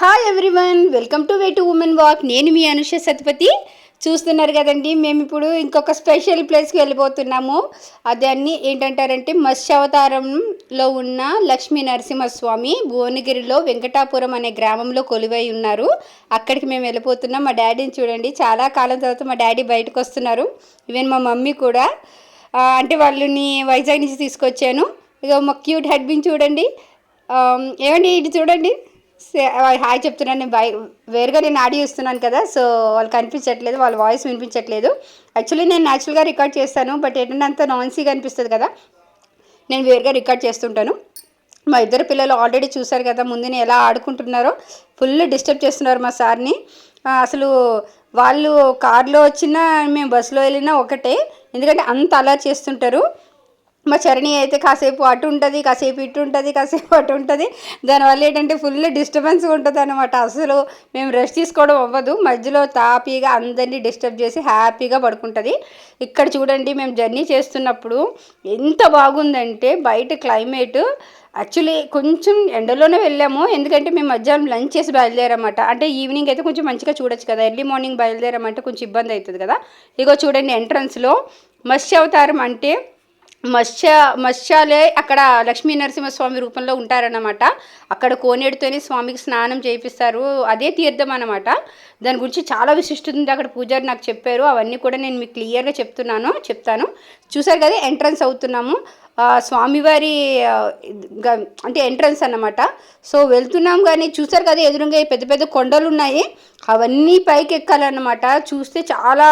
Hi everyone, welcome to way to women walk. నేను మీ అనుష సత్పతి. చూస్తున్నారు కదండి, మేము ఇప్పుడు ఇంకొక స్పెషల్ ప్లేస్కి వెళ్ళిపోతున్నాము. అదన్నీ ఏంటంటారంటే మత్స్యావతారంలో ఉన్న లక్ష్మీ నరసింహస్వామి భువనగిరిలో వెంకటాపురం అనే గ్రామంలో కొలువై ఉన్నారు. అక్కడికి మేము వెళ్ళిపోతున్నాం. మా డాడీని చూడండి, చాలా కాలం తర్వాత మా డాడీ బయటకు వస్తున్నారు. ఈవెన్ మా మమ్మీ కూడా, అంటే వాళ్ళని వైజాగ్ నుంచి తీసుకొచ్చాను. ఇక మా క్యూట్ హెడ్బిన్ చూడండి. ఏమండి ఇటు చూడండి, హాయ్ చెప్తున్నాను. నేను వేరుగా నేను ఆడియో ఇస్తున్నాను కదా, సో వాళ్ళు కనిపించట్లేదు, వాళ్ళ వాయిస్ వినిపించట్లేదు. యాక్చువల్లీ నేను న్యాచురల్గా రికార్డ్ చేస్తాను, బట్ ఏంటంటే అంత నాయిసీగా అనిపిస్తుంది కదా, నేను వేరుగా రికార్డ్ చేస్తుంటాను. మా ఇద్దరు పిల్లలు ఆల్రెడీ చూశారు కదా ముందునే ఎలా ఆడుకుంటున్నారో. ఫుల్ డిస్టర్బ్ చేస్తున్నారు మా సార్ని. అసలు వాళ్ళు కార్లో వచ్చినా మేము బస్సులో వెళ్ళినా ఒకటే, ఎందుకంటే అంత అలా చేస్తుంటారు. మా చరణి అయితే కాసేపు అటు ఉంటుంది, కాసేపు ఇటు ఉంటుంది, కాసేపు అటు ఉంటుంది. దానివల్ల ఏంటంటే ఫుల్ డిస్టర్బెన్స్ ఉంటుంది అనమాట. అసలు మేము రెస్ట్ తీసుకోవడం అవ్వదు, మధ్యలో తాపీగా అందరినీ డిస్టర్బ్ చేసి హ్యాపీగా పడుకుంటుంది. ఇక్కడ చూడండి, మేము జర్నీ చేస్తున్నప్పుడు ఎంత బాగుందంటే బయట క్లైమేట్. యాక్చువల్లీ కొంచెం ఎండలోనే వెళ్ళాము, ఎందుకంటే మేము మధ్యాహ్నం లంచ్ చేసి బయలుదేరామన్నమాట. అంటే ఈవినింగ్ అయితే కొంచెం మంచిగా చూడొచ్చు కదా, ఎర్లీ మార్నింగ్ బయలుదేరామంటే కొంచెం ఇబ్బంది అవుతుంది కదా. ఇగో చూడండి, ఎంట్రన్స్లో మత్స్యావతారం అంటే మత్స్యాలే అక్కడ లక్ష్మీ నరసింహస్వామి రూపంలో ఉంటారన్నమాట. అక్కడ కోనేడుతోనే స్వామికి స్నానం చేయిస్తారు, అదే తీర్థం అన్నమాట. దాని గురించి చాలా విశిష్టత ఉంది, అక్కడ పూజారి నాకు చెప్పారు. అవన్నీ కూడా నేను మీకు క్లియర్గా చెప్తాను. చూసారు కదా, ఎంట్రన్స్ అవుతున్నాము. స్వామివారి అంటే ఎంట్రన్స్ అన్నమాట. సో వెళ్తున్నాం, కానీ చూసారు కదా ఎదురుగా పెద్ద పెద్ద కొండలు ఉన్నాయి, అవన్నీ పైకి ఎక్కాలన్నమాట. చూస్తే చాలా,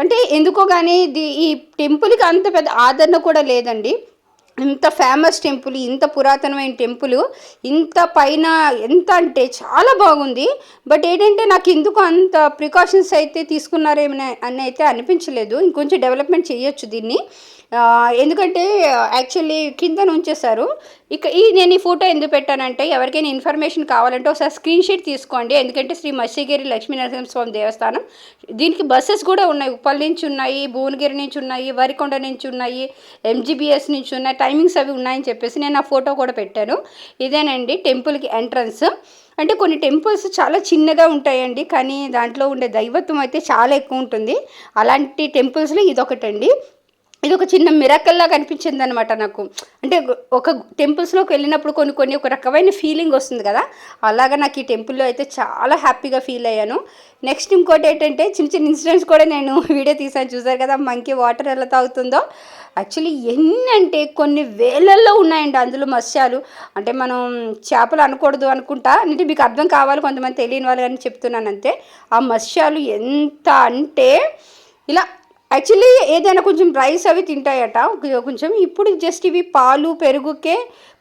అంటే ఎందుకో కానీ ఈ టెంపుల్కి అంత పెద్ద ఆదరణ కూడా లేదండి. ఇంత ఫేమస్ టెంపుల్, ఇంత పురాతనమైన టెంపుల్, ఇంత పైన ఎంత అంటే చాలా బాగుంది. బట్ ఏంటంటే నాకు ఎందుకు అంత ప్రికాషన్స్ అయితే తీసుకున్నారేమో అని అయితే అనిపించలేదు. ఇంకొంచెం డెవలప్మెంట్ చేయొచ్చు దీన్ని, ఎందుకంటే యాక్చువల్లీ కింద ఉంచేశారు. నేను ఈ ఫోటో ఎందుకు పెట్టానంటే, ఎవరికైనా ఇన్ఫర్మేషన్ కావాలంటే ఒకసారి స్క్రీన్ షాట్ తీసుకోండి. ఎందుకంటే శ్రీ మత్స్యగిరి లక్ష్మీ నరసింహస్వామి దేవస్థానం, దీనికి బస్సెస్ కూడా ఉన్నాయి. ఉప్పల్ నుంచి ఉన్నాయి, భువనగిరి నుంచి ఉన్నాయి, వరికొండ నుంచి ఉన్నాయి, ఎంజీబీఎస్ నుంచి ఉన్నాయి, టైమింగ్స్ అవి ఉన్నాయని చెప్పేసి నేను ఆ ఫోటో కూడా పెట్టాను. ఇదేనండి టెంపుల్కి ఎంట్రన్స్. అంటే కొన్ని టెంపుల్స్ చాలా చిన్నగా ఉంటాయండి, కానీ దాంట్లో ఉండే దైవత్వం అయితే చాలా ఎక్కువ ఉంటుంది. అలాంటి టెంపుల్స్లో ఇదొకటండి. ఇది ఒక చిన్న మిరాకల్లా కనిపించింది అనమాట నాకు. అంటే ఒక టెంపుల్స్లోకి వెళ్ళినప్పుడు కొన్ని ఒక రకమైన ఫీలింగ్ వస్తుంది కదా, అలాగా నాకు ఈ టెంపుల్లో అయితే చాలా హ్యాపీగా ఫీల్ అయ్యాను. నెక్స్ట్ ఇంకోటి ఏంటంటే, చిన్న ఇన్సిడెంట్స్ కూడా నేను వీడియో తీసాను. చూసారు కదా మంకీ వాటర్ ఎలా తాగుతుందో. యాక్చువల్లీ ఎన్ని అంటే కొన్ని వేలల్లో ఉన్నాయండి అందులో మత్స్యాలు. అంటే మనం చేపలు అనకూడదు అనుకుంటా, అంటే మీకు అర్థం కావాలి, కొంతమంది తెలియని వాళ్ళు కానీ చెప్తున్నాను అంతే. ఆ మత్స్యాలు ఎంత అంటే ఇలా, యాక్చువల్లీ ఏదైనా కొంచెం రైస్ అవి తింటాయట కొంచెం. ఇప్పుడు జస్ట్ ఇవి పాలు పెరుగుకే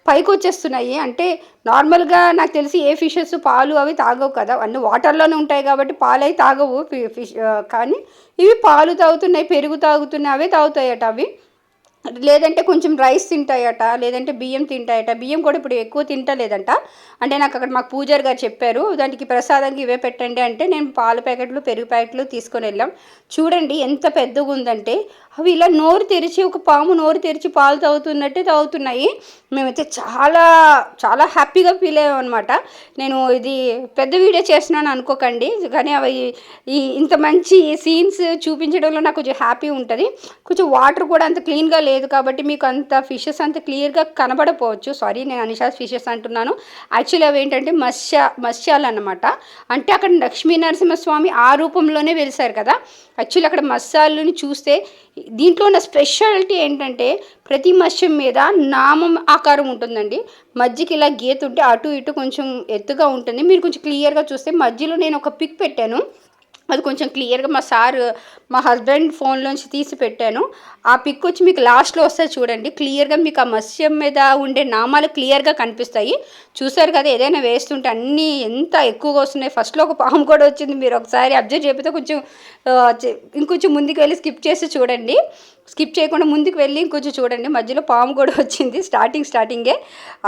పైకి వచ్చేస్తున్నాయి. అంటే నార్మల్గా నాకు తెలిసి ఏ ఫిషెస్ పాలు అవి తాగవు కదా, అన్నీ వాటర్లోనే ఉంటాయి కాబట్టి పాలు అవి తాగవు ఫిష్. కానీ ఇవి పాలు తాగుతున్నాయి, పెరుగు తాగుతున్నాయి, అవే తాగుతాయట అవి. లేదంటే కొంచెం రైస్ తింటాయట, లేదంటే బియ్యం తింటాయట. బియ్యం కూడా ఇప్పుడు ఎక్కువ తింటలేదంట. అంటే నాకు అక్కడ మాకు పూజారి గారు చెప్పారు, దానికి ప్రసాదంగా ఇవే పెట్టండి అంటే నేను పాల ప్యాకెట్లు పెరుగు ప్యాకెట్లు తీసుకొని వెళ్ళాం. చూడండి ఎంత పెద్దగా ఉందంటే, అవి ఇలా నోరు తెరిచి, ఒక పాము నోరు తెరిచి పాలు తాగుతున్నట్టే తాగుతున్నాయి. మేమైతే చాలా చాలా హ్యాపీగా ఫీల్ అయ్యాం అనమాట. నేను ఇది పెద్ద వీడియో చేస్తున్నాను అనుకోకండి, కానీ అవి ఇంత మంచి సీన్స్ చూపించడంలో నాకు కొంచెం హ్యాపీ ఉంటుంది. కొంచెం వాటర్ కూడా అంత క్లీన్గా లేదు కాబట్టి మీకు అంత ఫిషెస్ అంత క్లియర్గా కనబడపోవచ్చు. సారీ, నేను అనిషాస్ ఫిషెస్ అంటున్నాను. యాక్చువల్లీ అవి ఏంటంటే మత్స్యాలు అన్నమాట. అంటే అక్కడ లక్ష్మీ నరసింహస్వామి ఆ రూపంలోనే వెలిసారు కదా. యాక్చువల్లీ అక్కడ మత్స్యాలని చూస్తే దీంట్లో ఉన్న స్పెషాలిటీ ఏంటంటే, ప్రతి మత్స్యం మీద నామం ఆకారం ఉంటుందండి. మధ్యకి ఇలా గీత ఉంటే అటు ఇటు కొంచెం ఎత్తుగా ఉంటుంది. మీరు కొంచెం క్లియర్గా చూస్తే మధ్యలో నేను ఒక పిక్ పెట్టాను, అది కొంచెం క్లియర్గా మా హస్బెండ్ ఫోన్లోంచి తీసి పెట్టాను. ఆ పిక్ వచ్చి మీకు లాస్ట్లో వస్తే చూడండి, క్లియర్గా మీకు ఆ మత్స్యం మీద ఉండే నామాలు క్లియర్గా కనిపిస్తాయి. చూసారు కదా, ఏదైనా వేస్తుంటే అన్నీ ఎంత ఎక్కువగా వస్తున్నాయి. ఫస్ట్లో ఒక పాము కూడా వచ్చింది, మీరు ఒకసారి అబ్జర్వ్ చేయకపోతే కొంచెం ఇంకొంచెం ముందుకు వెళ్ళి స్కిప్ చేసి చూడండి. స్కిప్ చేయకుండా ముందుకు వెళ్ళి ఇంకొంచెం చూడండి, మధ్యలో పాము కూడా వచ్చింది స్టార్టింగే.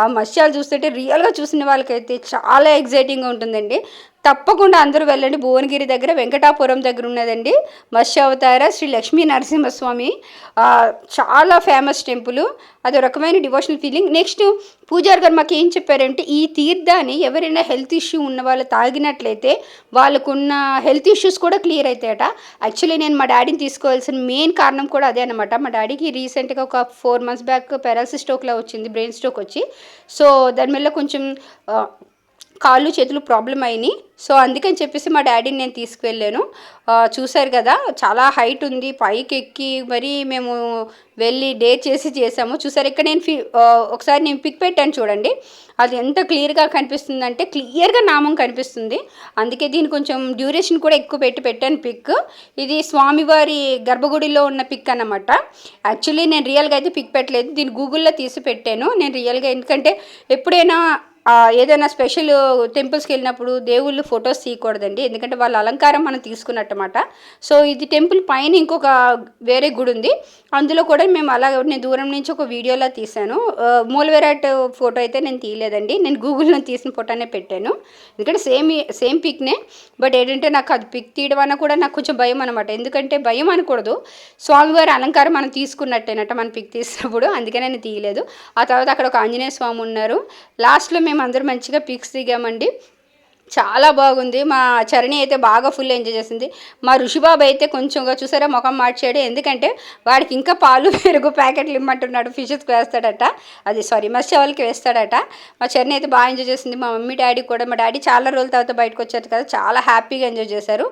ఆ మత్స్యాలు చూస్తుంటే రియల్గా చూసిన వాళ్ళకైతే చాలా ఎగ్జైటింగ్గా ఉంటుందండి. తప్పకుండా అందరూ వెళ్ళండి. భువనగిరి దగ్గర వెంకటాపురం దగ్గర ఉన్నదండి మత్స్యావతార శ్రీ లక్ష్మీ నరసింహస్వామి. చాలా ఫేమస్ టెంపుల్. అదో రకమైన డివోషనల్ ఫీలింగ్. నెక్స్ట్ పూజారి గారు మాకు ఏం చెప్పారంటే, ఈ తీర్థాన్ని ఎవరైనా హెల్త్ ఇష్యూ ఉన్న వాళ్ళు తాగినట్లయితే వాళ్ళకున్న హెల్త్ ఇష్యూస్ కూడా క్లియర్ అవుతాయట. యాక్చువల్లీ నేను మా డాడీని తీసుకోవాల్సిన మెయిన్ కారణం కూడా అదే అనమాట. మా డాడీకి రీసెంట్గా ఒక 4 months బ్యాక్ పెరాలసిస్ స్ట్రోక్లా వచ్చింది, బ్రెయిన్ స్ట్రోక్ వచ్చి. సో దానివల్ల కొంచెం కాళ్ళు చేతులు ప్రాబ్లం అయినాయి. సో అందుకని చెప్పేసి మా డాడీని నేను తీసుకువెళ్ళాను. చూశారు కదా, చాలా హైట్ ఉంది, పైకి ఎక్కి మరీ మేము వెళ్ళి డేర్ చేసాము. చూసారు ఇక్కడ నేను ఒకసారి నేను పిక్ పెట్టాను చూడండి, అది ఎంత క్లియర్గా కనిపిస్తుందంటే క్లియర్గా నామం కనిపిస్తుంది. అందుకే దీని కొంచెం డ్యూరేషన్ కూడా ఎక్కువ పెట్టాను పిక్. ఇది స్వామివారి గర్భగుడిలో ఉన్న పిక్ అన్నమాట. యాక్చువల్లీ నేను రియల్గా అయితే పిక్ పెట్టలేదు, దీన్ని గూగుల్లో తీసి పెట్టాను నేను రియల్గా. ఎందుకంటే ఎప్పుడైనా ఏదైనా స్పెషల్ టెంపుల్స్కి వెళ్ళినప్పుడు దేవుళ్ళు ఫొటోస్ తీయకూడదండి, ఎందుకంటే వాళ్ళ అలంకారం మనం తీసుకున్నట్టమాట. సో ఇది టెంపుల్ పైన ఇంకొక వేరే గుడి ఉంది, అందులో కూడా మేము అలా నేను దూరం నుంచి ఒక వీడియోలా తీశాను. మూలవిరాట్ ఫోటో అయితే నేను తీయలేదండి, నేను గూగుల్లో తీసిన ఫోటోనే పెట్టాను. ఎందుకంటే సేమ్ పిక్నే. బట్ ఏంటంటే నాకు అది పిక్ తీయడం అన్న కూడా నాకు కొంచెం భయం అనమాట. ఎందుకంటే భయం అనకూడదు, స్వామివారి అలంకారం మనం తీసుకున్నట్టేనట మనం పిక్ తీసినప్పుడు, అందుకే నేను తీయలేదు. ఆ తర్వాత అక్కడ ఒక ఆంజనేయ స్వామి ఉన్నారు. లాస్ట్లో మేము అందరం మంచిగా పిక్స్ దిగామండి, చాలా బాగుంది. మా చరణి అయితే బాగా ఫుల్ ఎంజాయ్ చేసింది. మా ఋషిబాబు అయితే కొంచెంగా చూసారా ముఖం మార్చాడు, ఎందుకంటే వాడికి ఇంకా పాలు పెరుగు ప్యాకెట్లు ఇమ్మంటున్నాడు, ఫిషెస్కి వేస్తాడట, అది సారీ మత్స్యవాళ్ళకి వేస్తాడట. మా చరణి అయితే బాగా ఎంజాయ్ చేసింది. మా మమ్మీ డాడీ కూడా, మా డాడీ చాలా రోజుల తర్వాత బయటకు వచ్చారు కదా, చాలా హ్యాపీగా ఎంజాయ్ చేశారు.